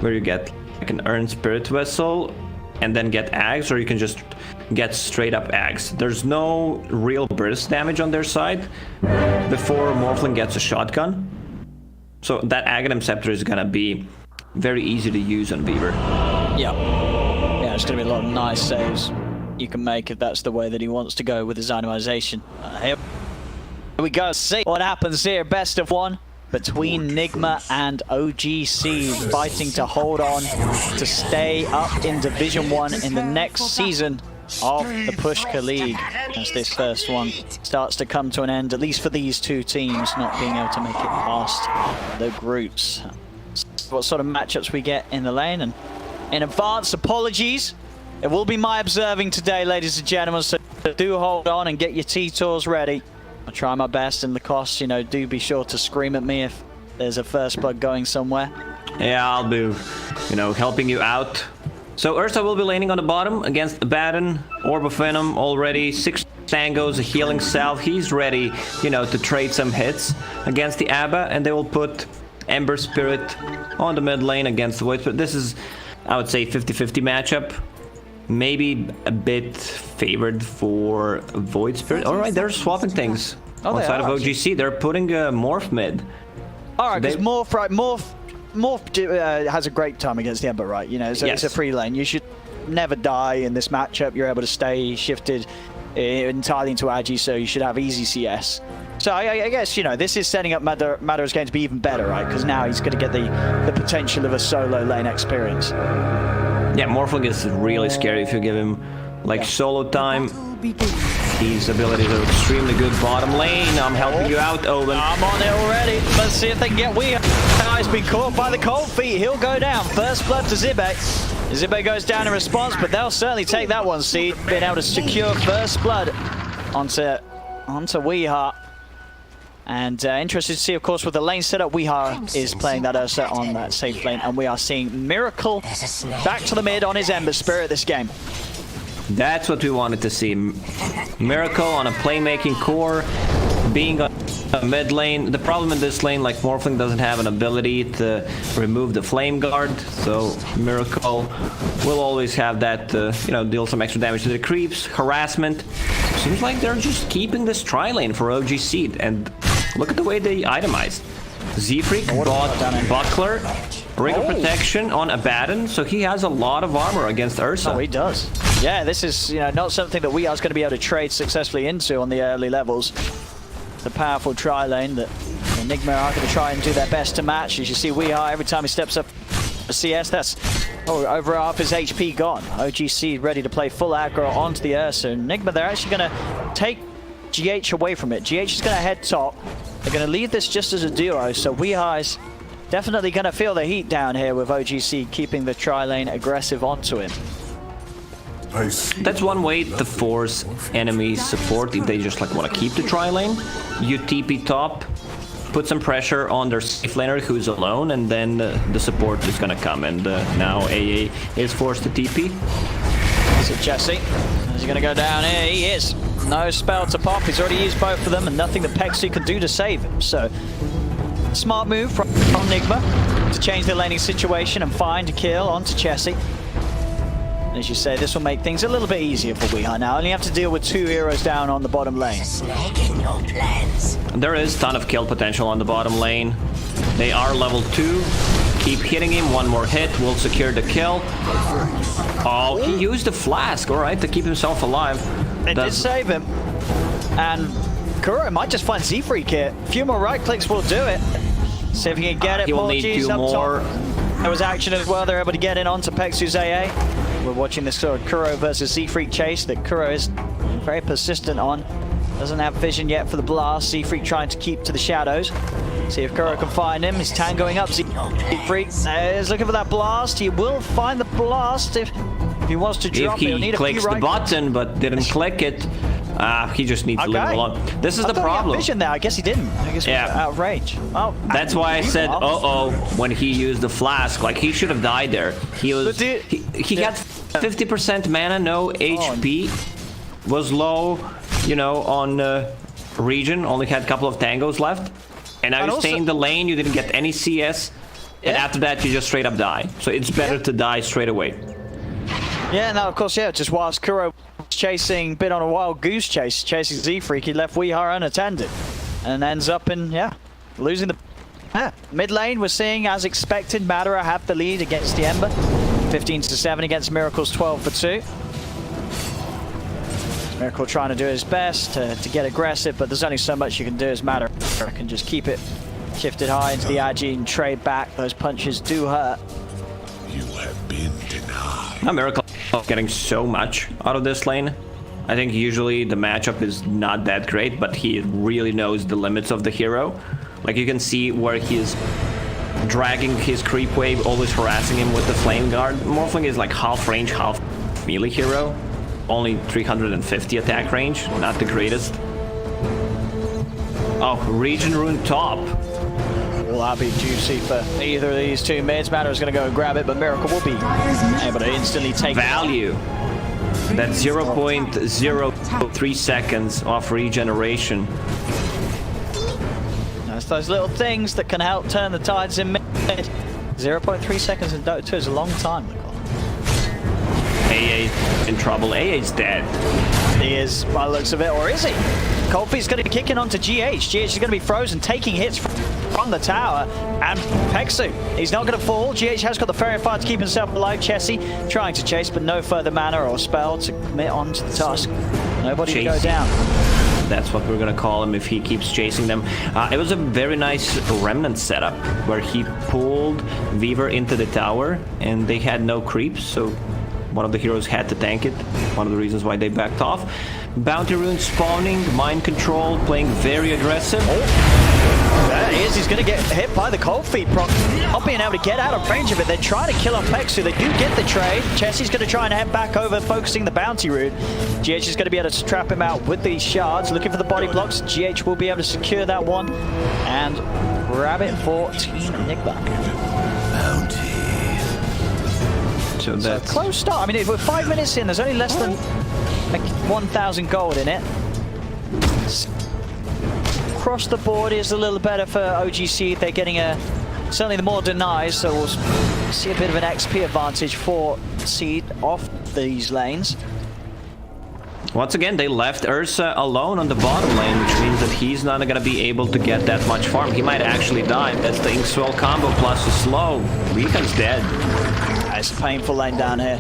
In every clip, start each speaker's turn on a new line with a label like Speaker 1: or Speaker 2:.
Speaker 1: where you get like an earned spirit vessel and then get Ags, or you can just get straight up Ags. There's no real burst damage on their side before Morphling gets a shotgun. So that Aghanim Scepter is gonna be very easy to use on Beaver.
Speaker 2: Yeah. Yeah, there's gonna be a lot of nice saves you can make if that's the way that he wants to go with his animation. Here we go, see what happens here. Best of one between Nigma and OG.Seed, fighting to hold on to stay up in Division 1 in the next season of the Pushka League, as this first one starts to come to an end, at least for these two teams, not being able to make it past the groups. What sort of matchups we get in the lane, and in advance, apologies. It will be my observing today, ladies and gentlemen, so do hold on and get your T-Tools ready. I'll try my best, and the costs, you know, do be sure to scream at me if there's a first blood going somewhere.
Speaker 1: Yeah, I'll be, you know, helping you out. So Ursa will be laning on the bottom against Abaddon, Orb of Venom already, 6 tangos, a healing salve. He's ready, you know, to trade some hits against the Abba, and they will put Ember Spirit on the mid lane against the Void Spirit. This is, I would say, 50-50 matchup. Maybe a bit favored for Void Spirit. All right, they're swapping things on the side of OG.Seed. They're putting Morph mid.
Speaker 2: All right, because Morph, right, Morph has a great time against the Ember, right? You know, so it's a free lane. You should never die in this matchup. You're able to stay shifted entirely into Agi, so you should have easy CS. So I guess, you know, this is setting up Matter is going to be even better, right? Because now he's going to get the potential of a solo lane experience.
Speaker 1: Yeah, Morphling is really scary if you give him like solo time. These abilities are extremely good. Bottom lane, I'm helping you out, Owen.
Speaker 2: I'm on it already. Let's see if they can get Weeha. He's been caught by the cold feet. He'll go down. First blood to Zibe. Zibe goes down in response, but they'll certainly take that one, Seed. Being able to secure first blood onto Weeha. And interested to see, of course, with the lane setup, Weeha is playing that Ursa on that safe lane, and we are seeing Miracle back to the mid on his Ember Spirit this game.
Speaker 1: That's what we wanted to see. Miracle on a playmaking core, being on a mid lane. The problem in this lane, like Morphling doesn't have an ability to remove the Flame Guard, so Miracle will always have that, you know, deal some extra damage to the creeps, harassment. Seems like they're just keeping this tri-lane for OG.Seed, and look at the way they itemized. Z-Freak bought Buckler, Ring of Protection on Abaddon, so he has a lot of armor against Ursa.
Speaker 2: Oh, he does. Yeah, this is, you know, not something that we are going to be able to trade successfully into on the early levels. The powerful tri-lane that Nigma are going to try and do their best to match. As you see, Weeha, every time he steps up a CS, that's over half his HP gone. OG.Seed ready to play full aggro onto the Ursa. And Nigma, they're actually going to take GH away from it. GH is going to head top. They're going to leave this just as a duo, so Weeha is definitely going to feel the heat down here with OG.Seed keeping the tri-lane aggressive onto him.
Speaker 1: That's one way to force enemy support if they just like want to keep the tri-lane. You TP top, put some pressure on their safe laner who's alone, and then the support is gonna come, and now AA is forced to TP.
Speaker 2: So Jesse, is he gonna go down here? He is. No spell to pop, he's already used both of them, and nothing that Pexu can do to save him. So, smart move from Nigma to change the laning situation and find a kill onto Jesse. As you say, this will make things a little bit easier for Weeha now. Only have to deal with 2 heroes down on the bottom lane.
Speaker 1: There is a ton of kill potential on the bottom lane. They are level 2. Keep hitting him. One more hit will secure the kill. Oh, he used the flask, all right, to keep himself alive.
Speaker 2: It did save him. And Kuro might just find Z-Freak here. A few more right clicks will do it. See if he can get it.
Speaker 1: He will need 2 more.
Speaker 2: There was action as well. They're able to get in onto Pexu's AA. We're watching this sort of Kuro versus Z-Freak chase that Kuro is very persistent on. Doesn't have vision yet for the blast. Z-Freak trying to keep to the shadows. See if Kuro can find him. He's tangoing up. Z-Freak is looking for that blast. He will find the blast if he wants to drop.
Speaker 1: If he clicks the button but didn't click it, he just needs to leave it alone. This is the problem.
Speaker 2: He had vision there. I guess he didn't. I guess he was out of range. Well,
Speaker 1: that's why I said, when he used the flask. Like, he should have died there. He was. He had 50% mana, no HP, was low, you know, on region. Only had a couple of tangos left. And now you stay in the lane. You didn't get any CS. and after that you just straight up die. So it's better to die straight away.
Speaker 2: Yeah, now of course, yeah, just whilst Kuro was chasing, been on a wild goose chase, chasing Z-Freak, he left Weehar unattended. And ends up in, yeah, losing the... Yeah. Mid lane, we're seeing, as expected, Madara have the lead against the Ember. 15-7 against Miracle's 12-2. Miracle trying to do his best to get aggressive, but there's only so much you can do as Madara can just keep it shifted high into the Agi and trade back. Those punches do hurt.
Speaker 3: You have been denied.
Speaker 1: Now Miracle getting so much out of this lane. I think usually the matchup is not that great, but he really knows the limits of the hero. Like you can see where he's dragging his creep wave, always harassing him with the flame guard. Morphling is like half range, half melee hero. Only 350 attack range, not the greatest. Oh, region rune top.
Speaker 2: Will that be juicy for either of these two mids? Madara's going to go and grab it, but Miracle will be able to instantly take
Speaker 1: value. That's 0.03 seconds of regeneration.
Speaker 2: That's those little things that can help turn the tides in mid. 0.3 seconds in Dota 2 is a long time.
Speaker 1: AA in trouble. AA's dead.
Speaker 2: He is, by the looks of it, or is he? Coldfeet's going to be kicking onto GH. GH is going to be frozen, taking hits from the tower. And Pexu, he's not going to fall. GH has got the Fairy Fire to keep himself alive. Chessie trying to chase, but no further mana or spell to commit onto the task. Nobody to go down.
Speaker 1: That's what we're gonna call him if he keeps chasing them. It was a very nice remnant setup where he pulled Weaver into the tower and they had no creeps, so one of the heroes had to tank it. One of the reasons why they backed off. Bounty rune spawning, mind control, playing very aggressive.
Speaker 2: There he is. He's going to get hit by the Cold Feet proc. Not being able to get out of range of it. They're trying to kill on Pexu. They do get the trade. Chessie's going to try and head back over, focusing the bounty rune. GH is going to be able to trap him out with these shards. Looking for the body blocks. GH will be able to secure that one and grab it for Team Nigma.
Speaker 1: So that's
Speaker 2: a close start. I mean, we're 5 minutes in. There's only less than like 1,000 gold in it. Across the board is a little better for OG.Seed. They're getting certainly the more denies, so we'll see a bit of an XP advantage for Seed off these lanes.
Speaker 1: Once again, they left Ursa alone on the bottom lane, which means that he's not going to be able to get that much farm. He might actually die. That's the Inkswell combo plus a slow. Rihan's dead.
Speaker 2: It's a painful lane down here.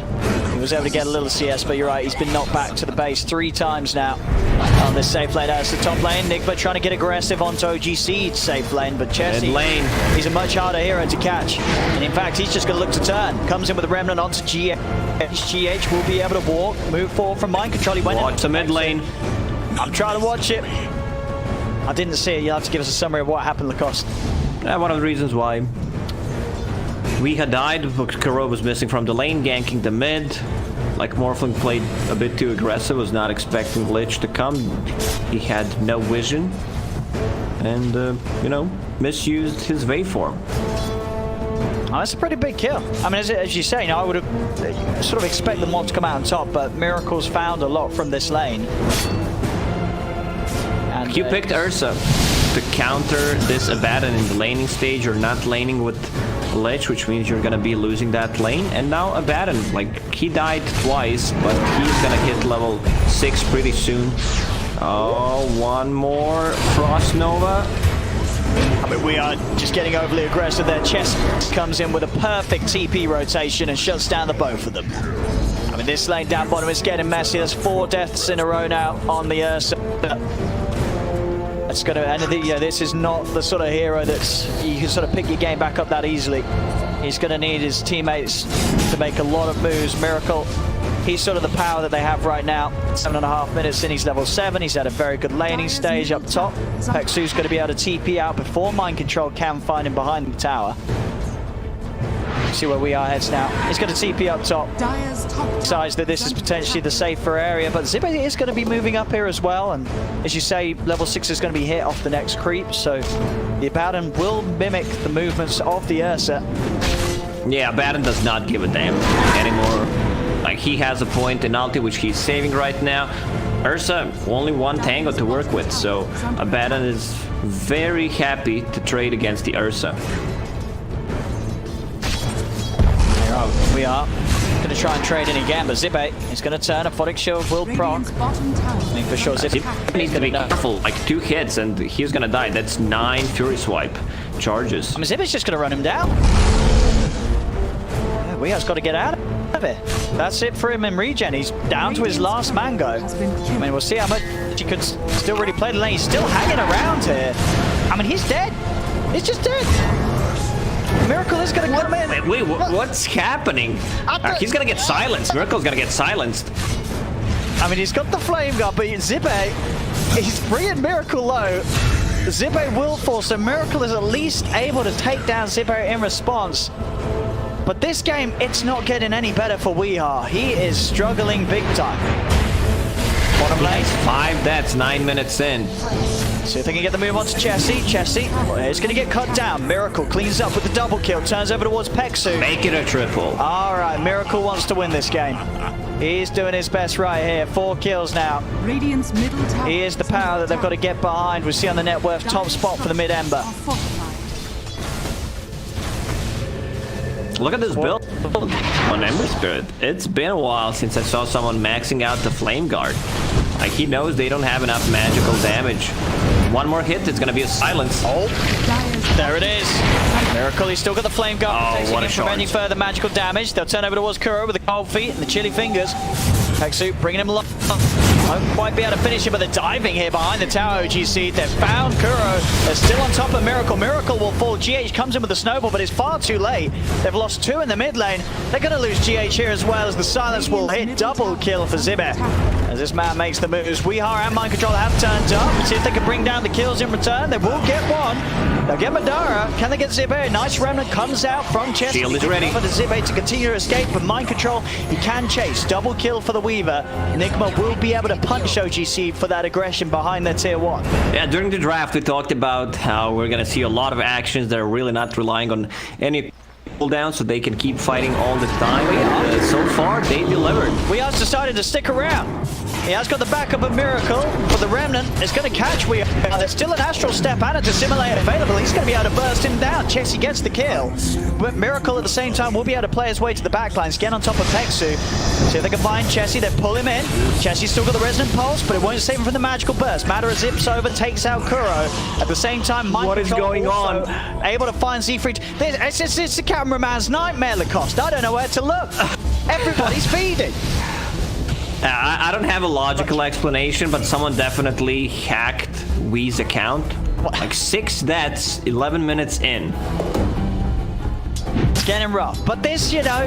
Speaker 2: He was able to get a little CS, but you're right, he's been knocked back to the base 3 times now on this safe lane. That's the top lane. Nigma trying to get aggressive onto OG.Seed's safe lane, but Chessie, he's a much harder hero to catch. And in fact, he's just going to look to turn. Comes in with a remnant onto GH. GH will be able to walk, move forward from mind control. He went
Speaker 1: watch the mid lane.
Speaker 2: I'm trying to watch it. I didn't see it. You'll have to give us a summary of what happened, Lacoste.
Speaker 1: One of the reasons why we had died, Kuro was missing from the lane, ganking the mid. Like Morphling played a bit too aggressive, was not expecting Lich to come. He had no vision. And, you know, misused his waveform.
Speaker 2: Oh, that's a pretty big kill. I mean, as you say, you know, I would have sort of expect the mod to come out on top, but Miracle's found a lot from this lane. And
Speaker 1: you picked Ursa to counter this Abaddon in the laning stage. You're not laning with Lich, which means you're gonna be losing that lane. And now Abaddon, like, he died twice, but he's gonna hit level 6 pretty soon. Oh, one more Frost Nova.
Speaker 2: I mean, we are just getting overly aggressive there. Chess comes in with a perfect TP rotation and shuts down the both of them. I mean, this lane down bottom is getting messy. There's 4 deaths in a row now on the Ursa. It's gonna, and this is not the sort of hero that's you can sort of pick your game back up that easily. He's gonna need his teammates to make a lot of moves. Miracle, he's sort of the power that they have right now. 7.5 minutes in, he's level 7. He's had a very good laning stage up top. Pexu's gonna be able to TP out before mind control can find him behind the tower. See where we are heads now. He's going to TP up top. Decides that this is potentially the safer area, but Zibbe is going to be moving up here as well. And as you say, level 6 is going to be hit off the next creep, so the Abaddon will mimic the movements of the Ursa.
Speaker 1: Yeah, Abaddon does not give a damn anymore. Like, he has a point in ulti, which he's saving right now. Ursa, only 1 tango to work with, so Abaddon is very happy to trade against the Ursa.
Speaker 2: We are going to try and trade in again, but Zibe is going to turn. A Photic Shield will proc. I mean, for sure,
Speaker 1: Zibe needs to be careful. Like 2 hits and he's going to die. That's 9 Fury Swipe charges.
Speaker 2: I mean, Zibe's just going to run him down. Yeah, Weehar's got to get out of it. That's it for him in regen. He's down to his last mango. I mean, we'll see how much he could still really play the lane. He's still hanging around here. I mean, he's dead. He's just dead. Miracle is going to come in.
Speaker 1: Wait, what's happening? He's going to get silenced. Miracle's going to get silenced.
Speaker 2: I mean, he's got the flame gun, but Zibe, he's bringing Miracle low. Zibe will fall, so Miracle is at least able to take down Zibe in response. But this game, it's not getting any better for Weeha. He is struggling big time. Bottom lane.
Speaker 1: 5 deaths, 9 minutes in.
Speaker 2: See if they can get the move on to Chessie. Chessie is going to get cut down. Miracle cleans up with the double kill. Turns over towards Peksu.
Speaker 1: Make it a triple.
Speaker 2: All right, Miracle wants to win this game. He's doing his best right here. 4 kills now.
Speaker 4: Radiant's middle tower.
Speaker 2: He is the power that they've got to get behind. We see on the net worth top spot for the mid-ember.
Speaker 1: Look at this build on Ember Spirit. It's been a while since I saw someone maxing out the Flame Guard. Like, he knows they don't have enough magical damage. 1 more hit, it's gonna be a silence.
Speaker 2: Oh, there it is. Miracle, he's still got the Flame Guard.
Speaker 1: Oh, what a
Speaker 2: from any further magical damage. They'll turn over towards Kuro with the cold feet and the chilly fingers. Peksu bringing him low. Won't quite be able to finish him, but they're diving here behind the tower. OG.Seed, they've found Kuro. They're still on top of Miracle. Miracle will fall. GH comes in with the snowball, but it's far too late. They've lost 2 in the mid lane. They're going to lose GH here as well, as the silence will hit. Double kill for Zibe as this man makes the moves. Weeha and Mind Control have turned up. See if they can bring down the kills in return. They will get 1. They'll get Madara. Can they get Zibe? Nice remnant comes out from Chessie.
Speaker 1: Shield is ready
Speaker 2: for the Zibe to continue to escape, but Mind Control, he can chase. Double kill for the Weaver. Nigma will be able to punish OG.Seed for that aggression behind their tier 1.
Speaker 1: Yeah, during the draft we talked about how we're gonna see a lot of actions that are really not relying on any cooldown, so they can keep fighting all the time. And, so far they delivered.
Speaker 2: We have decided to stick around. He has got the backup of Miracle, but the Remnant is going to catch Weeha. There's still an Astral Step and a Dissimilate available. He's going to be able to burst him down. Chessie gets the kill, but Miracle at the same time will be able to play his way to the backlines, get on top of Peksu. See if they can find Chessie. They pull him in. Chessie's still got the Resonant Pulse, but it won't save him from the magical burst. Madara zips over, takes out Kuro. At the same time,
Speaker 1: What is going on?
Speaker 2: Able to find Siegfried. It's the cameraman's nightmare, Lacoste. I don't know where to look. Everybody's feeding.
Speaker 1: I don't have a logical explanation, but someone definitely hacked Wee's account. Like 6 deaths, 11 minutes in.
Speaker 2: It's getting rough. But this, you know,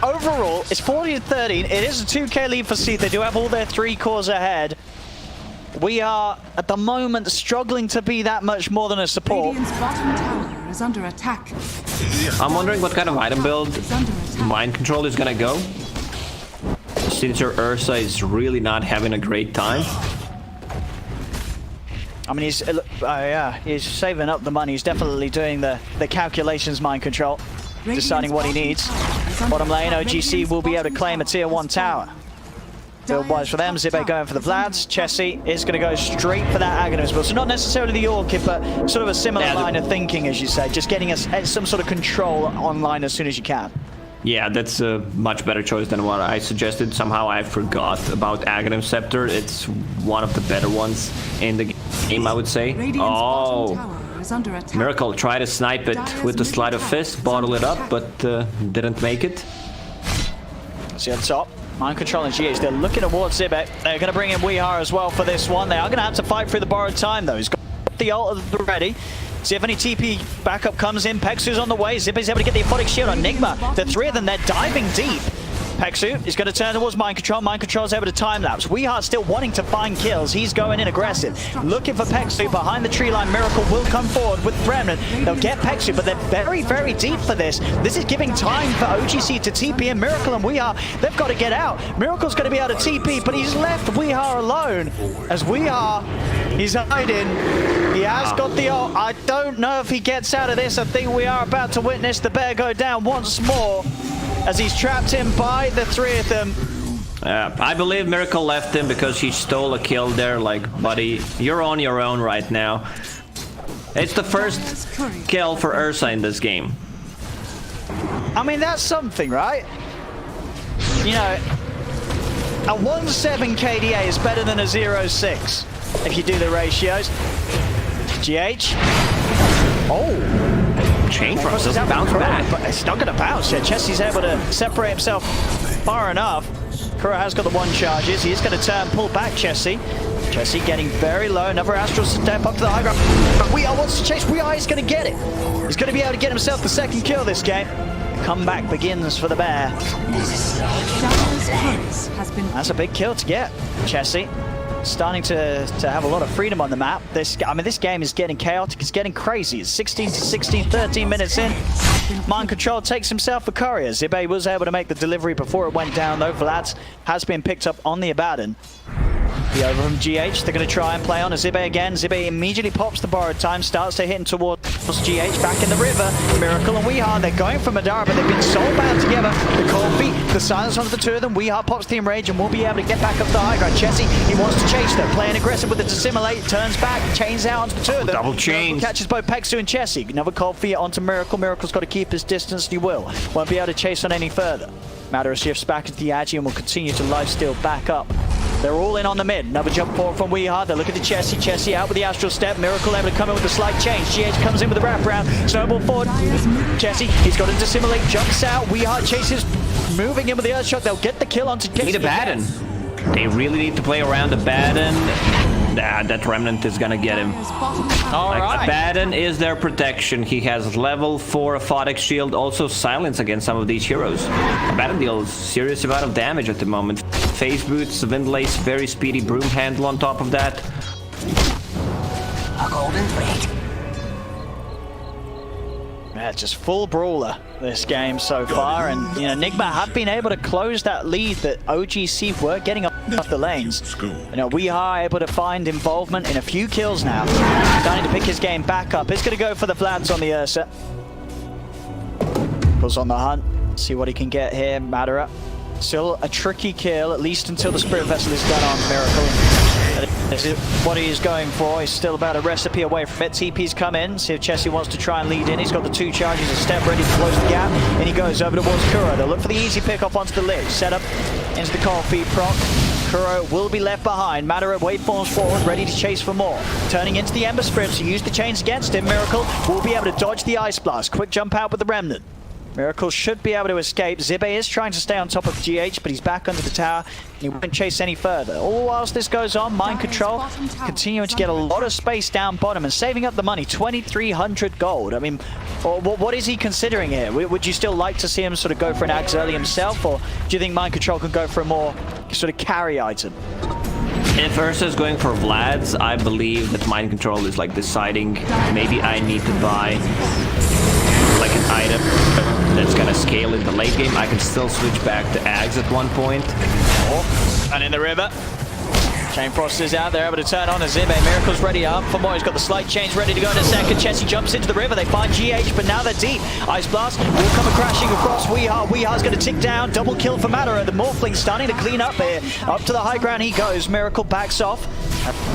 Speaker 2: overall, it's 40-13. It is a 2K lead for Seed. They do have all their 3 cores ahead. We are, at the moment, struggling to be that much more than a support.
Speaker 4: Radiant's bottom tower is under attack.
Speaker 1: I'm wondering what kind of item build Mind Control is gonna go. Since your Ursa is really not having a great time.
Speaker 2: I mean, he's saving up the money. He's definitely doing the calculations, Mind Control, deciding what he needs. Bottom lane, OG.Seed will be able to claim a tier 1 tower. Build-wise for them, Zibe going for the Vlads. Chessie is going to go straight for that Agonist build. So not necessarily the Orchid, but sort of a similar line of thinking, as you say. Just getting some sort of control online as soon as you can.
Speaker 1: Yeah, that's a much better choice than what I suggested. Somehow I forgot about Aghanim Scepter. It's one of the better ones in the game, I would say. Oh, Miracle tried to snipe it with the Sleight of Fist, bottle it up, but didn't make it.
Speaker 2: See on top, Mind Control and GH, they're looking towards Zibe. They're going to bring in Weeha as well for this one. They are going to have to fight through the borrowed time, though. He's got the ult ready. See if any TP backup comes in. Peksu's on the way. Zippy's able to get the Aphotic Shield on Nigma. The 3 of them, they're diving deep. Peksu is going to turn towards Mind Control. Mind Control's able to time-lapse. Weeha still wanting to find kills. He's going in aggressive. Looking for Peksu behind the tree line. Miracle will come forward with Remnant. They'll get Peksu, but they're very, very deep for this. This is giving time for OG.Seed to TP in. Miracle and Weeha, they've got to get out. Miracle's going to be able to TP, but he's left Weeha alone. As Weeha, he's hiding. He has got the ult. I don't know if he gets out of this. I think we are about to witness the bear go down once more, as he's trapped in by the 3 of them.
Speaker 1: I believe Miracle left him because he stole a kill there. Like, buddy, you're on your own right now. It's the first kill for Ursa in this game.
Speaker 2: I mean, that's something, right? You know, a 1.7 KDA is better than a 0.6 if you do the ratios. GH. Oh.
Speaker 1: Chain Frost doesn't bounce back.
Speaker 2: But it's not going to bounce yet. Chessie's able to separate himself far enough. Kuro has got the 1 charges. He is going to turn, pull back Chessie. Chessie getting very low. Another Astral step up to the high ground. WePlay wants to chase. WePlay is going to get it. He's going to be able to get himself the 2nd kill this game. Comeback begins for the bear. That's a big kill to get. Chessie starting to have a lot of freedom on the map. This game is getting chaotic. It's getting crazy. It's 16 to 16, 13 minutes in. Mind Control takes himself for courier. Zibe was able to make the delivery before it went down, though. Vlad has been picked up on the Abaddon. The over from GH, they're going to try and play on a Zibe again. Zibe immediately pops the borrowed time, starts to hit towards GH back in the river. Miracle and Weehaw, they're going for Madara, but they've been so bad together. The cold feet, the silence onto the 2 of them. Weehaw pops the enrage and will be able to get back up the high ground. Chessie, he wants to chase them, playing aggressive with the dissimulate, turns back, chains out onto the 2 of them.
Speaker 1: Double chain.
Speaker 2: Catches both Peksu and Chessie. Another cold feet onto Miracle. Miracle's got to keep his distance, and he will. Won't be able to chase on any further. Madara shifts back into the Agi and will continue to lifesteal back up. They're all in on the mid. Another jump forward from Weehaw. They're looking at Chessie. Chessie out with the Astral Step. Miracle able to come in with a slight change. GH comes in with a wraparound. Snowball forward. Chessie, he's got to dissimulate. Jumps out. Weehaw chases. Moving in with the Earthshock. They'll get the kill onto Chessie.
Speaker 1: Need Abaddon. They really need to play around Abaddon. That Remnant is gonna get him.
Speaker 2: Alright.
Speaker 1: Abaddon is their protection. He has level 4 Aphotic Shield, also silence against some of these heroes. Abaddon deals serious amount of damage at the moment. Phase boots, Windlace, very speedy broom handle on top of that.
Speaker 5: A golden blade.
Speaker 2: Yeah, just full brawler this game so far, and you know, Nigma have been able to close that lead that OG.Seed were getting up the lanes. You know, Weehaw able to find involvement in a few kills now. Starting to pick his game back up. He's going to go for the Vlads on the Ursa. Goes on the hunt. See what he can get here. Madara. Still a tricky kill, at least until the Spirit Vessel is done on Miracle. This is what he is going for. He's still about a recipe away from it. TP's come in. See if Chessie wants to try and lead in. He's got the 2 charges, a step ready to close the gap. And he goes over towards Kuro. They'll look for the easy pick off onto the ledge. Set up into the cold feet proc. Kuro will be left behind. Madara waveforms forward, ready to chase for more. Turning into the Ember Spirit to use the chains against him. Miracle will be able to dodge the Ice Blast. Quick jump out with the Remnant. Miracle should be able to escape. Zibe is trying to stay on top of GH, but he's back under the tower. And he won't chase any further. All whilst this goes on, Mind Control continuing to get a lot of space down bottom and saving up the money. 2,300 gold. I mean, what is he considering here? Would you still like to see him sort of go for an Axe early himself, or do you think Mind Control can go for a more sort of carry item?
Speaker 1: If Ursa's going for Vlad's, I believe that Mind Control is like deciding maybe I need to buy like an item that's gonna scale in the late game. I can still switch back to Ags at one point.
Speaker 2: Oh, and in the river. Chain Frost is out there, able to turn on a Zibe. Miracle's ready up for more. He's got the slight change ready to go in a second. Chessie jumps into the river. They find GH, but now they're deep. Ice Blast will come crashing across Weehaw. Weeha's going to tick down. Double kill for Madara. The Morphling starting to clean up here. Up to the high ground he goes. Miracle backs off.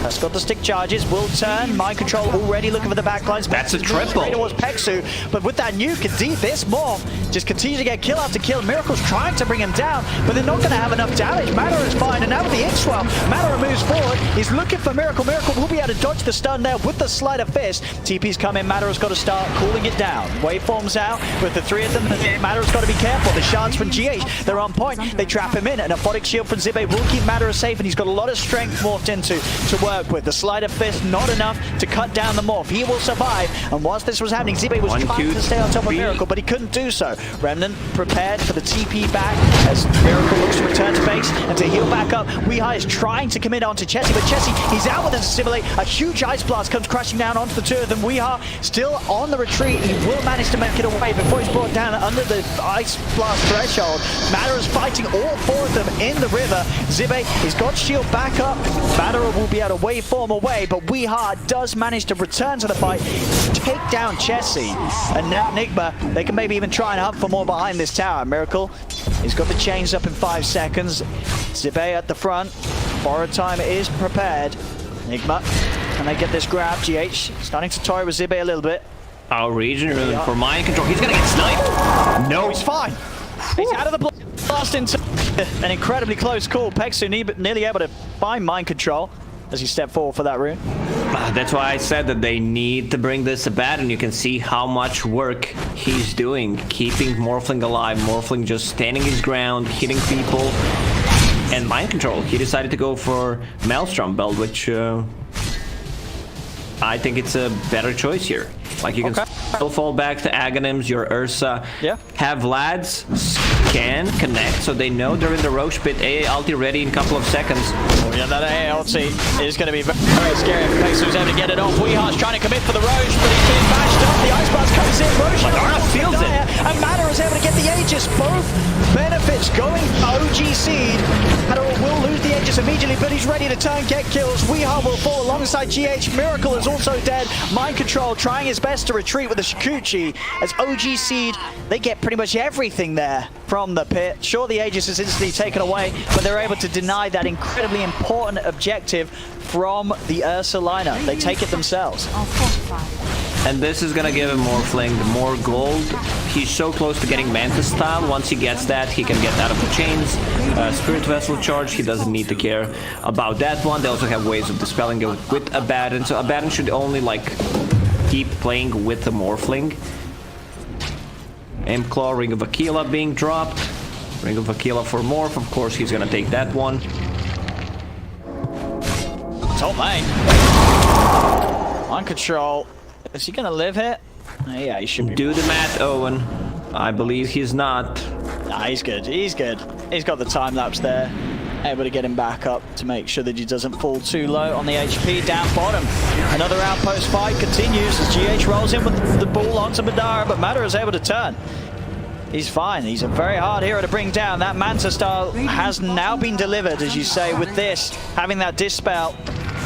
Speaker 2: Has got the stick charges. Will turn. Mind Control already looking for the backlines.
Speaker 1: That's a triple.
Speaker 2: Straight towards Peksu, but with that nuke and deep, this Morph just continues to get kill after kill. Miracle's trying to bring him down, but they're not going to have enough damage. Madara is fine, and now with the X-Swell, Madara moves forward. He's looking for Miracle. Miracle will be able to dodge the stun there with the Sleight of Fist. TP's come in. Madara's got to start cooling it down. Waveforms out with the 3 of them. Madara's got to be careful. The shards from GH, they're on point. They trap him in. An Aphotic Shield from Zibe will keep Madara safe, and he's got a lot of strength morphed into to work with. The Sleight of Fist not enough to cut down the Morph. He will survive, and whilst this was happening, Zibe was trying to stay on top of Miracle, but he couldn't do so. Remnant prepared for the TP back as Miracle looks to return to base and to heal back up. Weehaw is trying to commit onto Chessie, but Chessie, he's out with a Dissimulate. A huge Ice Blast comes crashing down onto the 2 of them. Weehaw still on the retreat. He will manage to make it away before he's brought down under the Ice Blast threshold. Madara's fighting all 4 of them in the river. Zibe, he's got shield back up. Madara will be able to waveform away, but Weehaw does manage to return to the fight, take down Chessie, and now Nigma, they can maybe even try and hunt for more behind this tower. Miracle, he's got the chains up in 5 seconds. Zibe at the front, borrowed time is prepared. Nigma, can they get this grab? GH starting to toy with Zibe a little bit.
Speaker 1: Our region for Mind Control, he's gonna get sniped. No,
Speaker 2: He's He's out of the blast into an incredibly close call. Pexu nearly able to find mind control as he stepped forward for that rune.
Speaker 1: That's why I said that they need to bring this to bat, and you can see how much work he's doing, keeping Morphling alive. Morphling just standing his ground, hitting people, and mind control. He decided to go for Maelstrom build, which I think it's a better choice here. Like, you can still fall back to Aghanims, your Ursa.
Speaker 2: Yeah.
Speaker 1: Have Vlad's can connect, so they know they're in the Roche pit. AA ulti ready in a couple of seconds.
Speaker 2: Oh yeah, that AA ulti is going to be very scary if Pexu's able to get it off. Weehar's trying to commit for the Roche, but he's being bashed up. The Ice Blast comes in. Roche
Speaker 1: feels it.
Speaker 2: And Matter is able to get the Aegis. Both benefits going OG.Seed. Hadar will lose the Aegis immediately, but he's ready to turn, get kills. Weehar will fall alongside GH. Miracle is also dead. Mind Control trying his best to retreat with the Shikuchi as OG.Seed, they get pretty much everything there from the pit. Sure, the Aegis is instantly taken away, but they're able to deny that incredibly important objective from the Ursa lineup. They take it themselves.
Speaker 1: And this is gonna give him Morphling more gold. He's so close to getting Mantis style. Once he gets that, he can get out of the chains. Spirit Vessel charge, he doesn't need to care about that one. They also have ways of dispelling it with Abaddon. So Abaddon should only like keep playing with the Morphling. Imp-Claw, Ring of Aquila being dropped. Ring of Aquila for Morph. Of course, he's gonna take that one.
Speaker 2: Top lane. Mind Control. Is he gonna live here? Yeah, he should be.
Speaker 1: Do the math, Owen. I believe he's not.
Speaker 2: Nah, he's good. He's good. He's got the time lapse there. Able to get him back up to make sure that he doesn't fall too low on the HP down bottom. Another outpost fight continues as GH rolls in with the ball onto Madara, but Matter is able to turn. He's fine. He's a very hard hero to bring down. That Manta style has now been delivered, as you say, with this. Having that Dispel,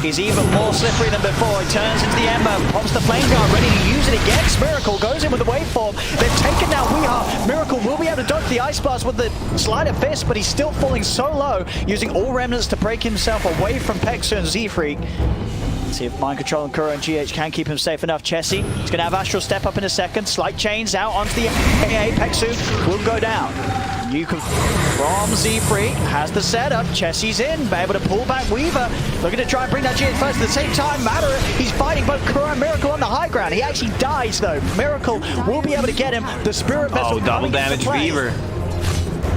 Speaker 2: he's even more slippery than before. He turns into the Ember, pops the Flame Guard, ready to use it against Miracle. Goes in with the Waveform. They've taken down Weehar. Miracle will be able to dodge the Ice Blast with the Sleight of Fist, but he's still falling so low, using all remnants to break himself away from Pexu and Z-Freak. See if Mind Control and Kuro and GH can keep him safe enough. Chessie is going to have Astral step up in a second. Slight chains out onto the AA. Pexu will go down. You can from Z-Freak has the setup. Chessie's in, be able to pull back Weaver. Looking to try and bring that GH first. At the same time, Matter, he's fighting both Kuro and Miracle on the high ground. He actually dies though. Miracle will be able to get him. The Spirit Vessel.
Speaker 1: Oh, double damage Weaver.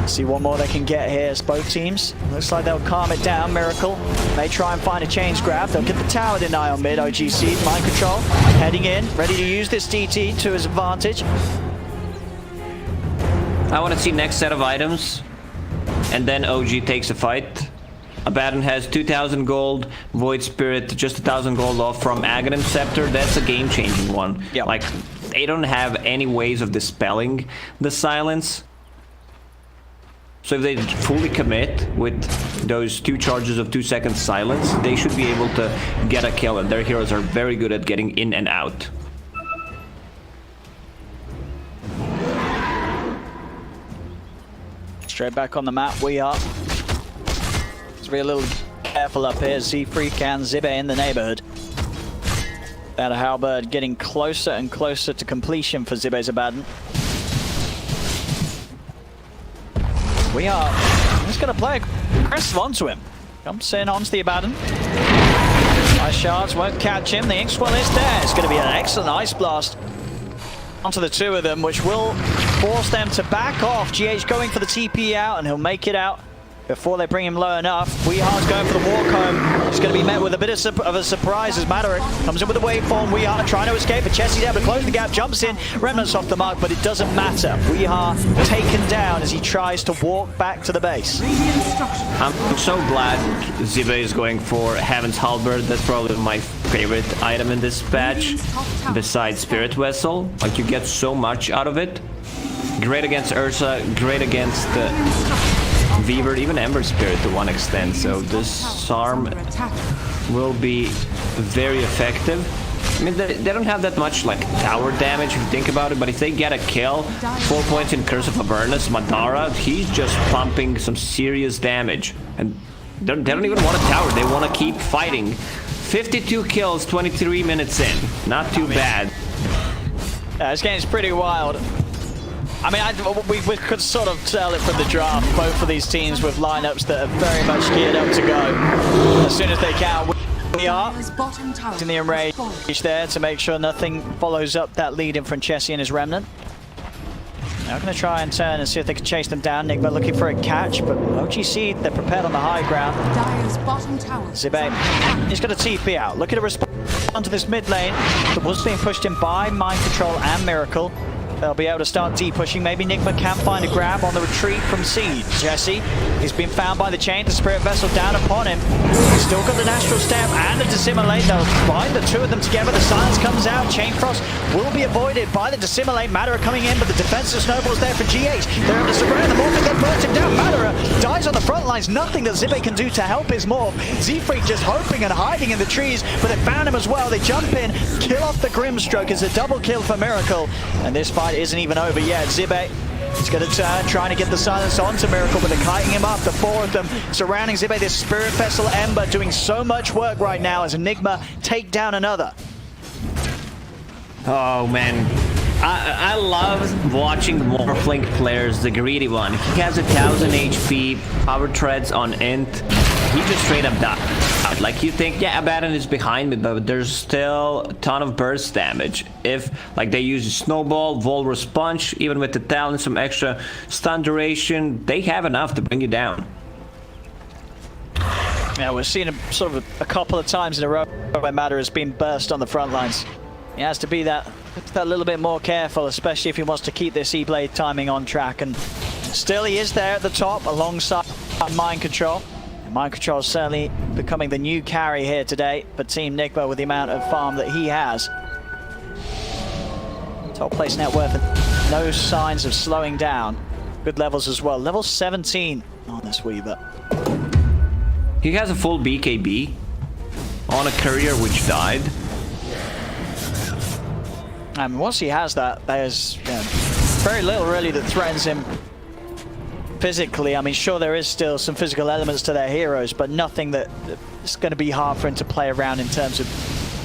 Speaker 2: See one more they can get here. It's both teams. Looks like they'll calm it down. Miracle may try and find a chains grab. They'll get the tower deny on mid. OG.Seed, Mind Control, heading in, ready to use this DT to his advantage.
Speaker 1: I want to see next set of items, and then OG takes a fight. Abaddon has 2,000 gold, Void Spirit just 1,000 gold off from Aghanim Scepter. That's a game-changing one.
Speaker 2: Yep.
Speaker 1: Like, they don't have any ways of dispelling the silence. So if they fully commit with those 2 charges of 2 seconds silence, they should be able to get a kill, and their heroes are very good at getting in and out.
Speaker 2: Straight back on the map, we are. Let's be a little careful up here. Z-Freak and Zibe in the neighborhood. That Halberd getting closer and closer to completion for Zibe's Abaddon. We are just going to play aggressive onto him. Jumps in onto the Abaddon. Ice Shards won't catch him. The Ink Swell is there. It's going to be an excellent Ice Blast onto the 2 of them, which will force them to back off. GH going for the TP out, and he'll make it out before they bring him low enough. Weehar's going for the Walk Home. It's going to be met with a bit of a surprise as Matter comes in with a Waveform. Weehar trying to escape, but Chessie's able to close the gap, jumps in, remnants off the mark, but it doesn't matter. Weehar taken down as he tries to walk back to the base.
Speaker 1: I'm so glad Zibe is going for Heaven's Halberd. That's probably my favorite item in this patch, besides Spirit Vessel. Like, you get so much out of it. Great against Ursa, great against Weaver, even Ember Spirit to one extent. So this arm will be very effective. I mean, they don't have that much like tower damage if you think about it, but if they get a kill, 4 points in Curse of Avernus, Madara, he's just pumping some serious damage. And they don't even want a tower, they want to keep fighting. 52 kills, 23 minutes in. Not too bad.
Speaker 2: Yeah, this game's pretty wild. I mean, we could sort of tell it from the draft. Both of these teams with lineups that are very much geared up to go as soon as they can. We are in the enrage there to make sure nothing follows up that lead in from Chessie and his remnant. Now going to try and turn and see if they can chase them down. Nigma looking for a catch, but OG.Seed, they're prepared on the high ground. Zibe, he's got a TP out. Looking to respond to this mid lane that was being pushed in by Mind Control and Miracle. They'll be able to start D-pushing. Maybe Nigma can find a grab on the retreat from Seed. Chessie, he's been found by the chain. The Spirit Vessel down upon him. He's still got the Natural Step and the Dissimilate. They'll bind the two of them together. The silence comes out. Chain Frost will be avoided by the Dissimilate. Madara coming in, but the defensive snowballs there for GH. They're able to surround the Morphin, then burst him down. Madara dies on the front lines. Nothing that Zibe can do to help his Morph. Z-Freak just hoping and hiding in the trees, but they found him as well. They jump in, kill off the Grimstroke. It's a double kill for Miracle, and this fight isn't even over yet. Zibe is going to turn, trying to get the silence onto Miracle, but they're kiting him up. The four of them surrounding Zibe. This Spirit Vessel Ember doing so much work right now as Nigma take down another.
Speaker 1: Oh man, I love watching the Morphling players, the greedy one. He has 1000 HP, power treads on int. He just straight up died. Like you think, yeah, Abaddon is behind me, but there's still a ton of burst damage. If like they use a snowball, Volrus punch, even with the talent, some extra stun duration, they have enough to bring you down.
Speaker 2: Yeah, we're seeing him sort of a couple of times in a row where Matter has been burst on the front lines. He has to be that little bit more careful, especially if he wants to keep this E-Blade timing on track. And still he is there at the top alongside Mind Control. Mind Control is certainly becoming the new carry here today for Team Nigma with the amount of farm that he has. Top place net worth and no signs of slowing down. Good levels as well. Level 17 on this Weaver.
Speaker 1: He has a full BKB on a courier which died.
Speaker 2: And once he has that, there's very little really that threatens him physically. I mean, sure, there is still some physical elements to their heroes, but nothing that is going to be hard for him to play around in terms of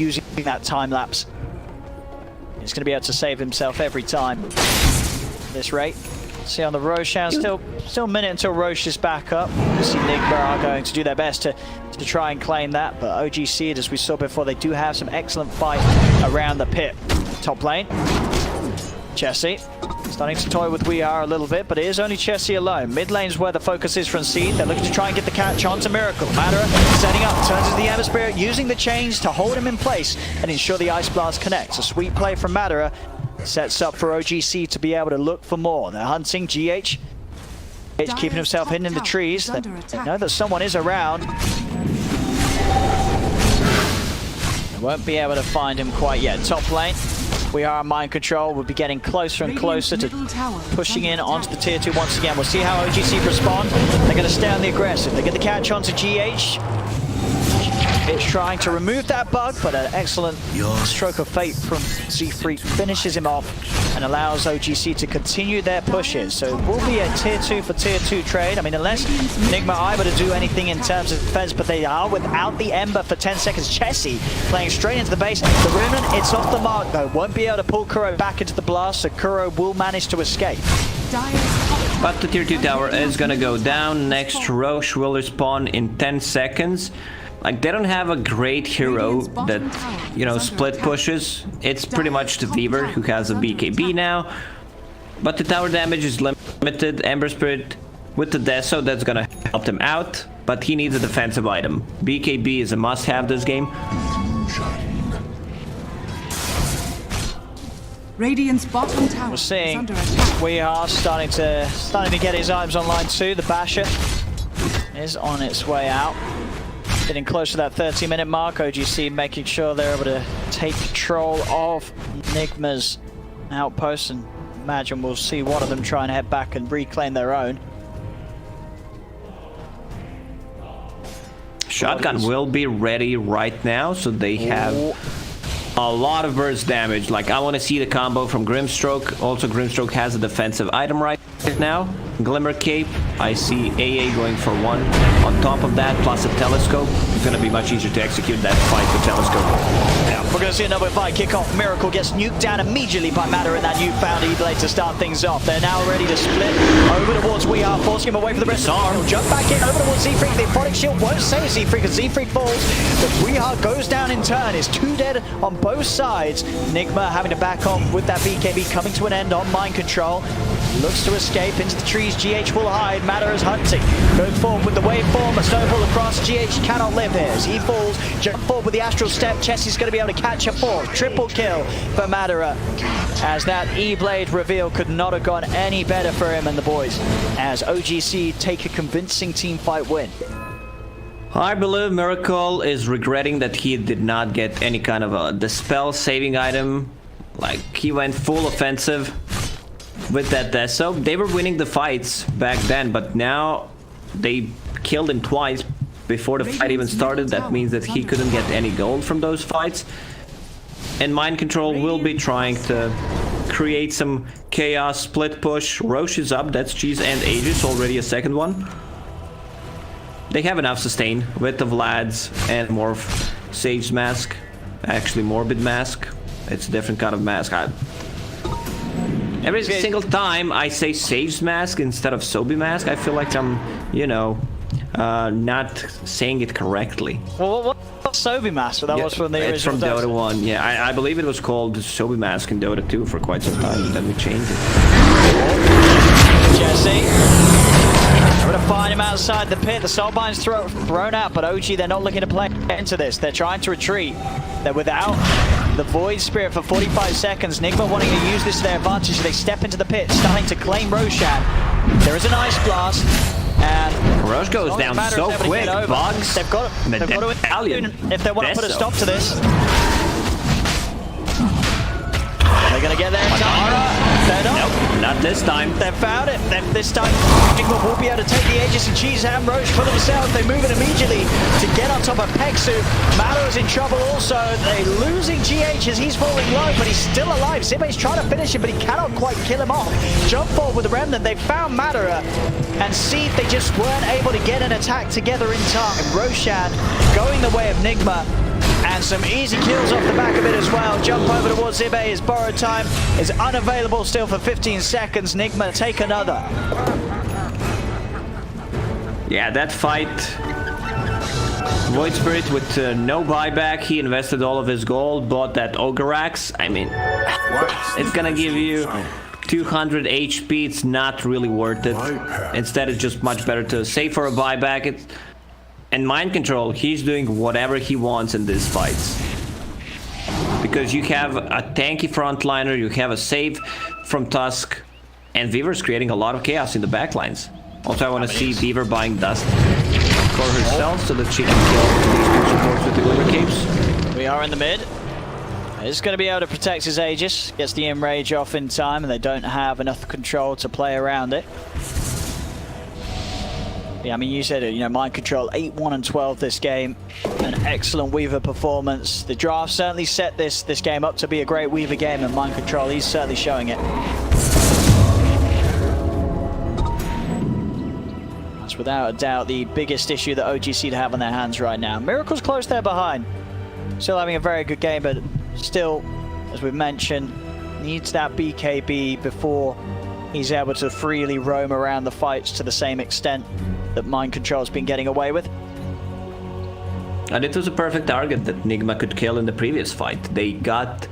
Speaker 2: using that time lapse. He's going to be able to save himself every time. This rate. See on the Roshan, still a minute until Roche is back up. You see Nigma are going to do their best to try and claim that, but OG.Seed, as we saw before, they do have some excellent fight around the pit. Top lane, Chessie. Starting to toy with We Are a little bit, but it is only Chessie alone. Mid lane's where the focus is from Seed. They're looking to try and get the catch onto Miracle. Madara setting up, turns into the Ember Spirit, using the chains to hold him in place and ensure the Ice Blast connects. A sweet play from Madara sets up for OG.Seed to be able to look for more. They're hunting GH. Keeping himself hidden in the trees. They know that someone is around. They won't be able to find him quite yet. Top lane. We are on Mind Control. We'll be getting closer and closer to pushing in onto the tier 2 once again. We'll see how OG.Seed respond. They're going to stay on the aggressive. They get the catch onto GH. It's trying to remove that bug, but an excellent stroke of fate from Z-Freak finishes him off and allows OG.Seed to continue their pushes. So it will be a tier 2 for tier 2 trade. I mean, unless Nigma are able to do anything in terms of defense, but they are without the Ember for 10 seconds. Chessie playing straight into the base. The Remnant, it's off the mark though. Won't be able to pull Kuro back into the blast, so Kuro will manage to escape.
Speaker 1: But the tier 2 tower is gonna go down. Next, Roche will respawn in 10 seconds. Like, they don't have a great hero that, you know, split pushes. It's pretty much the Weaver who has a BKB now. But the tower damage is limited. Ember Spirit with the Deso, that's gonna help him out. But he needs a defensive item. BKB is a must-have this game.
Speaker 4: Radiant's bottom tower
Speaker 2: We're seeing
Speaker 4: is under attack.
Speaker 2: We Are starting to get his items online too. The Basher is on its way out. Getting close to that 30-minute mark. OG.Seed making sure they're able to take control of Nigma's outpost, and imagine we'll see one of them try and head back and reclaim their own.
Speaker 1: Shotgun will be ready right now, so they have a lot of burst damage. Like, I want to see the combo from Grimstroke. Also, Grimstroke has a defensive item right now. Glimmer Cape. I see AA going for 1. On top of that, plus a telescope. It's gonna be much easier to execute that fight with telescope.
Speaker 2: Yeah, we're going to see another fight kick off. Miracle gets nuked down immediately by Matter and that newfound E-Blade to start things off. They're now ready to split over towards WePlay, forcing him away from the rest of the arm. Jump back in over towards Z-Freak. The Aquatic Shield won't save Z-Freak as Z-Freak falls. But WePlay goes down in turn. It's 2 dead on both sides. Nigma having to back on with that BKB coming to an end on mind control. Looks to escape into the trees. GH will hide. Matter is hunting. Going forward with the waveform. A snowball across. GH cannot live here as he falls. Jump forward with the astral step. Chessie's going to be able to catch a fall. Triple kill for Madara. As that E-Blade reveal could not have gone any better for him and the boys. As OG.Seed take a convincing team fight win.
Speaker 1: I believe Miracle is regretting that he did not get any kind of a dispel saving item. Like, he went full offensive with that Deso. They were winning the fights back then, but now they killed him twice before the fight even started. That means that he couldn't get any gold from those fights. And Mind Control will be trying to create some chaos, split push. Roche is up, that's Cheese and Aegis, already a second one. They have enough sustain with the Vlads and Morph Sage's mask. Actually, Morbid mask. It's a different kind of mask. Every single time I say Sage's mask instead of Sobi mask, I feel like I'm, you know, not saying it correctly.
Speaker 2: Well, what's Sobi mask? That was from the original.
Speaker 1: It's from Dota 1. Yeah, I believe it was called Sobi mask in Dota 2 for quite some time, but then we changed it.
Speaker 2: Jesse. We're going to find him outside the pit. The Soulbind's thrown out, but OG, they're not looking to play into this. They're trying to retreat. They're without the Void Spirit for 45 seconds. Nigma wanting to use this to their advantage. They step into the pit, starting to claim Roshan. There is an Ice Blast. And
Speaker 1: Roche goes down so quick. Bugs.
Speaker 2: They've got to if they want to put a stop to this. They're going to get there in time. They're not.
Speaker 1: Nope, not this time.
Speaker 2: They've found it. This time, Nigma will be able to take the Aegis and Cheese and Roche for themselves. They move it immediately to get on top of Peksu. Matter is in trouble also. They're losing GH as he's falling low, but he's still alive. Zibe's trying to finish him, but he cannot quite kill him off. Jump forward with the Remnant. They found Madara and Seed. They just weren't able to get an attack together in time. Roshan going the way of Nigma. And some easy kills off the back of it as well. Jump over towards Zibe. His borrowed time is unavailable still for 15 seconds. Nigma take another.
Speaker 1: Yeah, that fight. Void Spirit with no buyback. He invested all of his gold, bought that Ogre Axe. I mean, it's gonna give you 200 HP. It's not really worth it. Instead, it's just much better to save for a buyback. And Mind Control, he's doing whatever he wants in these fights. Because you have a tanky frontliner, you have a save from Tusk, and Weaver's creating a lot of chaos in the backlines. Also, I want to see Weaver buying dust for herself so that she can kill these two supports with the Glimmer Capes.
Speaker 2: We are in the mid. He's going to be able to protect his Aegis, gets the Enrage off in time, and they don't have enough control to play around it. Yeah, I mean, you said it, you know, Mind Control 8-1-12 this game. An excellent Weaver performance. The draft certainly set this game up to be a great Weaver game, and Mind Control, he's certainly showing it. That's without a doubt the biggest issue that OG.Seed have on their hands right now. Miracle's close there behind. Still having a very good game, but still, as we've mentioned, needs that BKB before he's able to freely roam around the fights to the same extent that Mind Control's been getting away with.
Speaker 1: And it was a perfect target that Nigma could kill in the previous fight. They got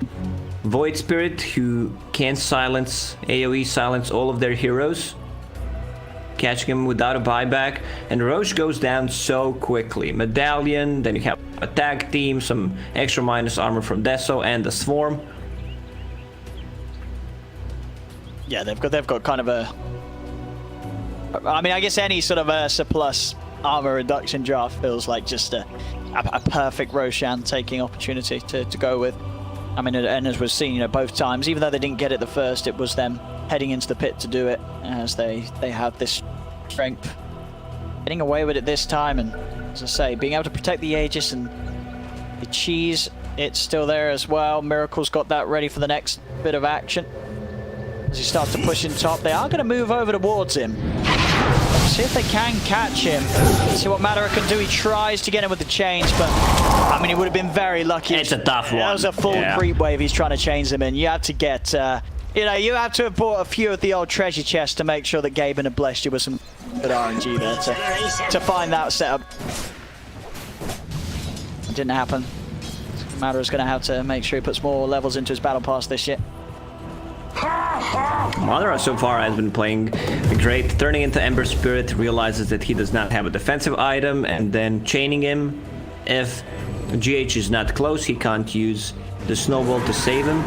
Speaker 1: Void Spirit, who can silence, AoE silence all of their heroes, catching him without a buyback, and Roche goes down so quickly. Medallion, then you have a tag team, some extra minus armor from Deso and the Swarm.
Speaker 2: Yeah, they've got kind of a... I mean, I guess any sort of a surplus armor reduction draft feels like just a perfect Roshan taking opportunity to go with. I mean, and as we've seen, you know, both times, even though they didn't get it the first, it was them heading into the pit to do it, as they have this strength. Getting away with it this time, and as I say, being able to protect the Aegis and the Cheese, it's still there as well. Miracle's got that ready for the next bit of action. as he starts to push in top. They are going to move over towards him. See if they can catch him. See what Madara can do. He tries to get him with the chains, but I mean, he would have been very lucky.
Speaker 1: It's a tough one.
Speaker 2: That was a full creep wave he's trying to chain him in. You have to get, you know, you have to have bought a few of the old treasure chests to make sure that Gaben had blessed you with some good RNG there to find that setup. It didn't happen. Madara's going to have to make sure he puts more levels into his battle pass this year.
Speaker 1: Madara so far has been playing great, turning into Ember Spirit, realizes that he does not have a defensive item, and then chaining him. If GH is not close, he can't use the snowball to save him.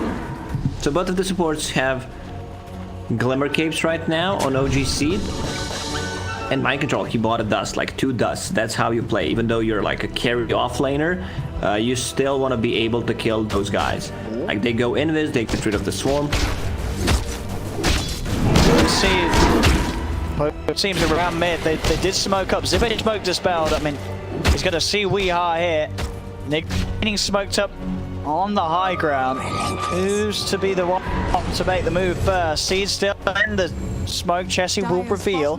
Speaker 1: So both of the supports have Glimmer Capes right now on OG.Seed. And Mind Control, he bought a dust, like 2 dusts. That's how you play. Even though you're like a carry offlaner, you still want to be able to kill those guys. Like they go invis, they get rid of the swarm.
Speaker 2: It seems around mid, they did smoke up. Zibbet smoke dispelled. I mean, he's going to see Weeha here. Nick getting smoked up on the high ground. Who's to be the one to make the move first? Seed still in the smoke. Chessie will reveal.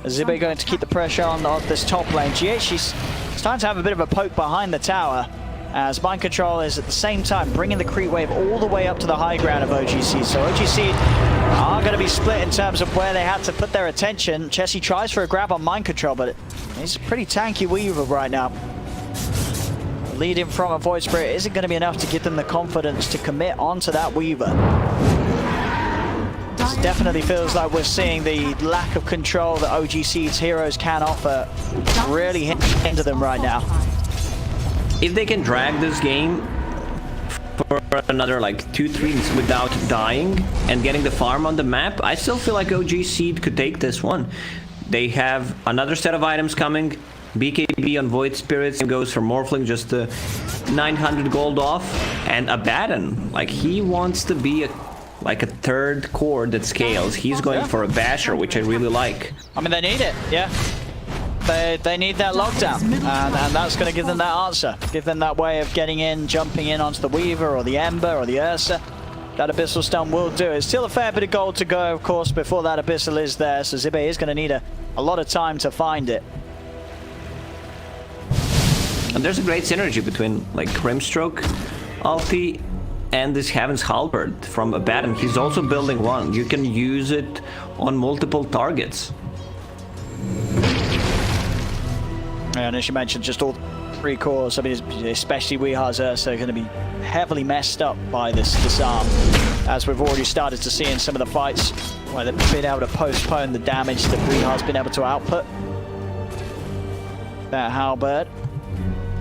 Speaker 2: Zibbet going to keep the pressure on this top lane. GH, she's starting to have a bit of a poke behind the tower, as Mind Control is at the same time bringing the creep wave all the way up to the high ground of OG.Seed. So OG.Seed are going to be split in terms of where they had to put their attention. Chessie tries for a grab on Mind Control, but he's a pretty tanky Weaver right now. Leading from a Void Spirit isn't going to be enough to give them the confidence to commit onto that Weaver. This definitely feels like we're seeing the lack of control that OG.Seed's heroes can offer really hinder them right now.
Speaker 1: If they can drag this game for another like 2-3 without dying and getting the farm on the map, I still feel like OG.Seed could take this one. They have another set of items coming. BKB on Void Spirits goes for Morphling, just 900 gold off, and Abaddon. Like he wants to be like a third core that scales. He's going for a Basher, which I really like.
Speaker 2: I mean, they need it, yeah. They need that lockdown, and that's going to give them that answer. Give them that way of getting in, jumping in onto the Weaver or the Ember or the Ursa. That Abyssal Stone will do it. It's still a fair bit of gold to go, of course, before that Abyssal is there, so Zibbet is going to need a lot of time to find it.
Speaker 1: And there's a great synergy between like Grimstroke ulti and this Heaven's Halberd from Abaddon. He's also building one. You can use it on multiple targets.
Speaker 2: And as you mentioned, just all 3 cores, I mean, especially Weeha's Ursa, are going to be heavily messed up by this disarm, as we've already started to see in some of the fights where they've been able to postpone the damage that Weeha's been able to output. That Halberd.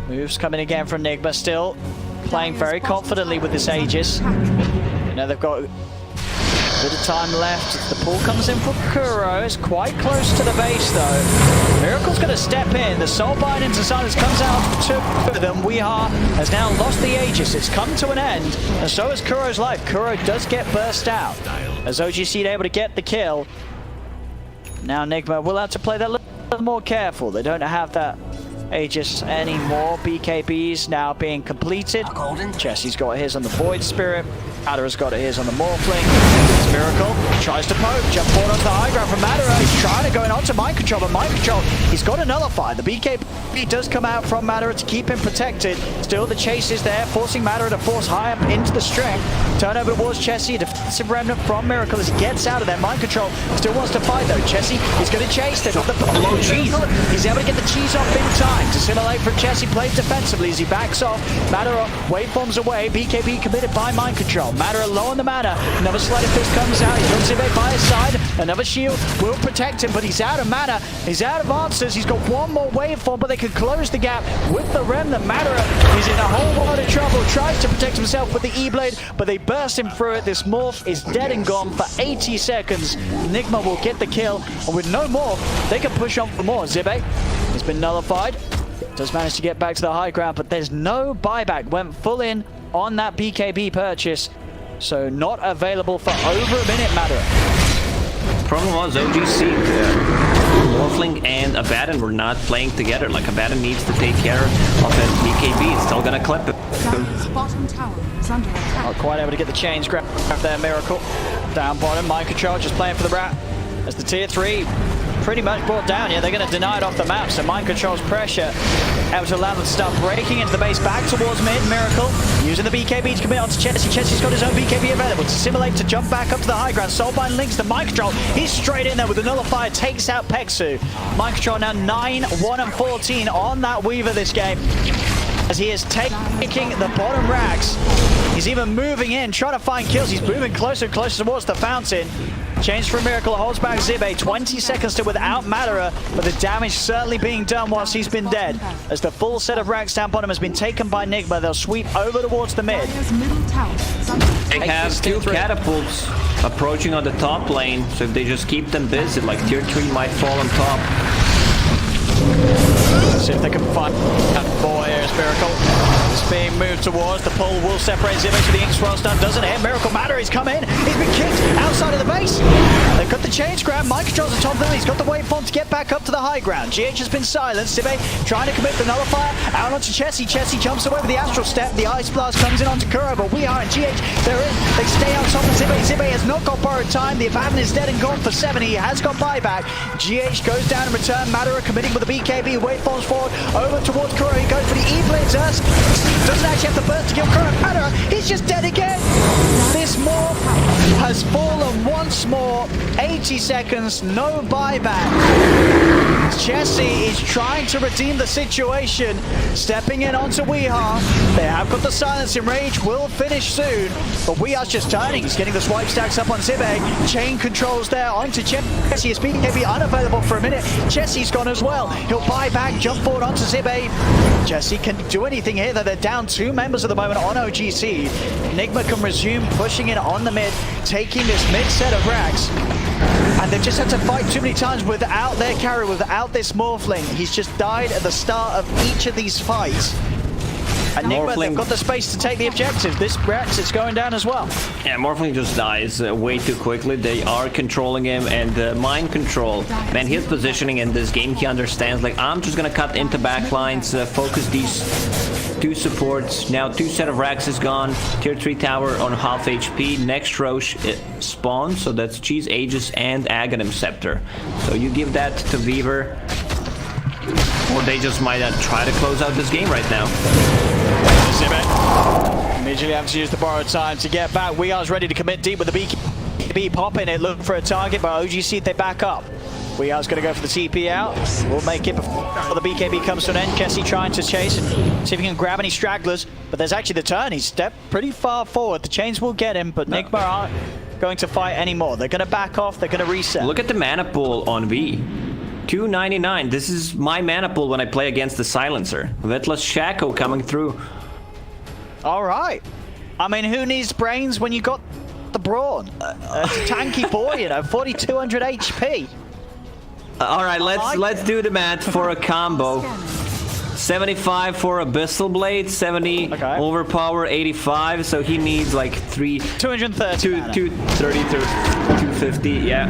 Speaker 2: Moves coming again from Nigma, still playing very confidently with this Aegis. You know, they've got a bit of time left. The pull comes in from Kuro. It's quite close to the base, though. Miracle's going to step in. The Soulbind into silence comes out to them. Weeha has now lost the Aegis. It's come to an end, and so has Kuro's life. Kuro does get burst out, as OG.Seed able to get the kill. Now Nigma will have to play that a little more careful. They don't have that Aegis anymore. BKBs now being completed. Chessie's got his on the Void Spirit. Madara's got his on the Morphling. Miracle tries to poke, jump forward onto the high ground from Madara. He's trying to go in onto Mind Control, but Mind Control, he's got a nullify. The BKB does come out from Madara to keep him protected. Still the chase is there, forcing Madara to force high up into the strength. Turn over towards Chessie, defensive remnant from Miracle as he gets out of there. Mind Control still wants to fight though. Chessie is going to chase them. He's able to get the cheese off in time. To simulate from Chessie, plays defensively as he backs off. Madara waveforms away. BKB committed by Mind Control. Madara low on the mana. Another Sleight of Fist comes out. He's got Zibbet by his side. Another shield will protect him, but he's out of mana. He's out of answers. He's got one more waveform, but they can close the gap with the remnant. Madara is in a whole lot of trouble. Tries to protect himself with the E-Blade, but they burst him through it. This Morph is dead and gone for 80 seconds. Nigma will get the kill, and with no more, they can push on for more. Zibbet has been nullified. Does manage to get back to the high ground, but there's no buyback. Went full in on that BKB purchase, so not available for over a minute, Madara.
Speaker 1: problem was OG.Seed, Morphling and Abaddon were not playing together. Like Abaddon needs to take care of a BKB. It's still gonna clip it.
Speaker 4: Dire's bottom tower is under attack.
Speaker 2: Not quite able to get the chains grab there, Miracle. Down bottom, mind control just playing for the rat. As the tier 3 pretty much brought down. Yeah, they're going to deny it off the map, so mind control's pressure able to allow them to start breaking into the base back towards mid. Miracle using the BKB to commit onto Chessie. Chessie's got his own BKB available to simulate to jump back up to the high ground. Soulbind links to mind control. He's straight in there with the nullifier, takes out Peksu. Mind control now 9, 1 and 14 on that Weaver this game, as he is taking the bottom racks. He's even moving in, trying to find kills. He's moving closer and closer towards the fountain. Change for Miracle, holds back Zibe. 20 seconds to without Madara, but the damage certainly being done whilst he's been dead. As the full set of racks down bottom has been taken by Nigma, they'll sweep over towards the mid.
Speaker 4: Dire's middle tower is under attack.
Speaker 1: They have 2 catapults approaching on the top lane, so if they just keep them busy, like tier 3 might fall on top.
Speaker 2: Let's see if they can find that boy. Here's Miracle. It's being moved towards. The pull will separate Zibe to the Ink Swirl stun. Doesn't hit. Miracle Madara, he's come in. He's been kicked outside of the base. They've got the chains grab. Mind controls on top of them. He's got the waveform to get back up to the high ground. GH has been silenced. Zibe trying to commit the nullifier out onto Chessie. Chessie jumps away with the Astral Step. The Ice Blast comes in onto Kuro, but we are in GH. They're in. They stay on top of Zibe. Zibe has not got borrowed time. The Abaddon is dead and gone for 7. He has got buyback. GH goes down in return. Madara committing with the BKB. Waveforms forward over towards Kuro. He goes for the E-Blitz. Doesn't actually have the burst to kill Kuro. Madara, he's just dead again. This morph has fallen once more. 80 seconds, no buyback. Chessie is trying to redeem the situation, stepping in onto Weeha. They have got the silencing rage, will finish soon, but Weeha's just turning. He's getting the swipe stacks up on Zibe. Chain controls there onto Chessie. His BKB unavailable for a minute. Chessie's gone as well. He'll buy back, jump forward onto Zibe. Chessie can do anything here, though. They're down 2 members at the moment on OG.Seed. Nigma can resume pushing in on the mid, taking this mid set of racks. And they've just had to fight too many times without their carry, without this Morphling. He's just died at the start of each of these fights. And Nigma, they've got the space to take the objective. This Rex is going down as well.
Speaker 1: Yeah, Morphling just dies way too quickly. They are controlling him, and mind control. Man, his positioning in this game, he understands, like, I'm just gonna cut into backlines, focus these 2 supports. Now 2 set of racks is gone. Tier 3 tower on half HP. Next Roche spawns, so that's Cheese, Aegis, and Aghanim Scepter. So you give that to Weaver, or they just might try to close out this game right now.
Speaker 2: Immediately having to use the borrowed time to get back. Weeha's ready to commit deep with the BKB popping it, looking for a target, but OG.Seed, they back up. Weeha's going to go for the TP out. We'll make it before the BKB comes to an end. Chessie trying to chase and see if he can grab any stragglers, but there's actually the turn. He's stepped pretty far forward. The chains will get him, but Nigma aren't going to fight anymore. They're going to back off. They're going to reset.
Speaker 1: Look at the mana pool on V. 299. This is my mana pool when I play against the Silencer. Vetlas Shaco coming through.
Speaker 2: All right. I mean, who needs brains when you got the brawn? It's a tanky boy, you know, 4,200 HP.
Speaker 1: All right, let's do the math for a combo. 75 for Abyssal Blade, 70 overpower, 85. So he needs like 230, 250. Yeah.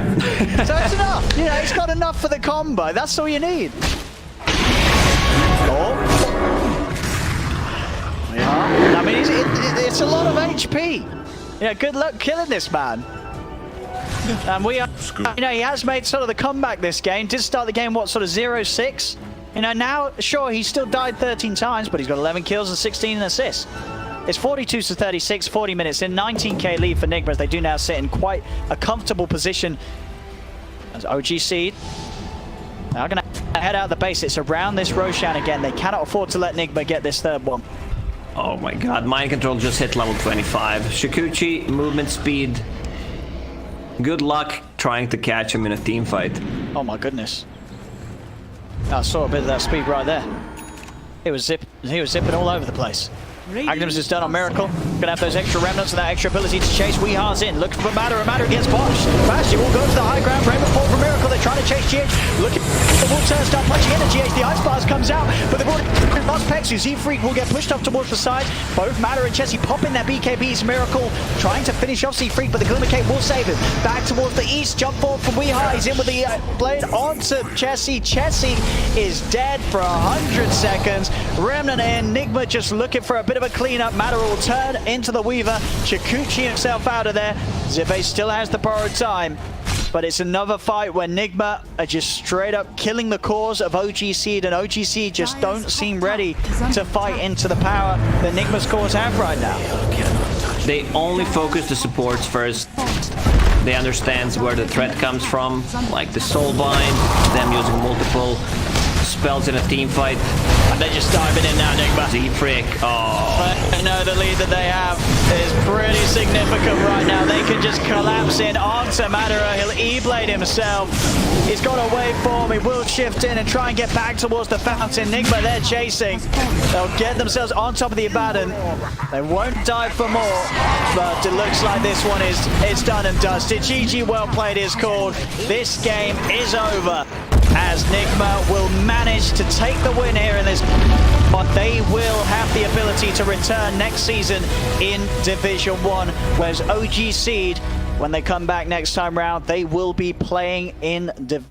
Speaker 2: So it's enough. You know, it's got enough for the combo. That's all you need. Oh. Yeah. I mean, it's a lot of HP. Yeah, good luck killing this man. And we are, you know, he has made sort of the comeback this game. Did start the game, what, sort of 0-6? You know, now, sure, he's still died 13 times, but he's got 11 kills and 16 assists. It's 42-36, 40 minutes in, 19k lead for Nigma, as they do now sit in quite a comfortable position as OG.Seed. Now going to head out the base. It's around this Roshan again. They cannot afford to let Nigma get this 3rd one.
Speaker 1: Oh my god, mind control just hit level 25. Shikuchi, movement speed. Good luck trying to catch him in a team fight.
Speaker 2: Oh my goodness. I saw a bit of that speed right there. He was zipping all over the place. Aghanim's is done on Miracle. Gonna have those extra remnants and that extra ability to chase. Weeha's in, looking for Madara. Madara gets botched. Bastion will go to the high ground. Raymond fall from Miracle. They're trying to chase GH. Looking for the Wolf turn, start punching into GH. The Ice Blast comes out, but they've already lost pace. next to. Z-Freak will get pushed up towards the side. Both Matter and Chessie popping their BKBs. Miracle trying to finish off Z-Freak, but the Glimmer Cape will save him. Back towards the east, jump forward from Weeha. He's in with the blade onto Chessie. Chessie is dead for 100 seconds. Remnant in. Nigma just looking for a bit of a cleanup. Matter will turn into the Weaver. Chikuchi himself out of there. Zibe still has the borrowed time. But it's another fight where Nigma are just straight up killing the cause of OG.Seed, and OG.Seed just don't seem ready to fight into the power that Nigma's cause have right now.
Speaker 1: They only focus the supports first. They understand where the threat comes from, like the Soulbind, them using multiple spells in a team fight.
Speaker 2: And they're just diving in now, Nigma.
Speaker 1: Z-Frick, oh.
Speaker 2: I know the lead that they have is pretty significant right now. They can just collapse in onto Madara. He'll E-Blade himself. He's got a waveform. He will shift in and try and get back towards the fountain. Nigma, they're chasing. They'll get themselves on top of the Abaddon. They won't dive for more, but it looks like this one is done and dusted. GG, well played is called. This game is over, as Nigma will manage to take the win here in this, but they will have the ability to return next season in Division 1, whereas OG.Seed, when they come back next time round, they will be playing in Division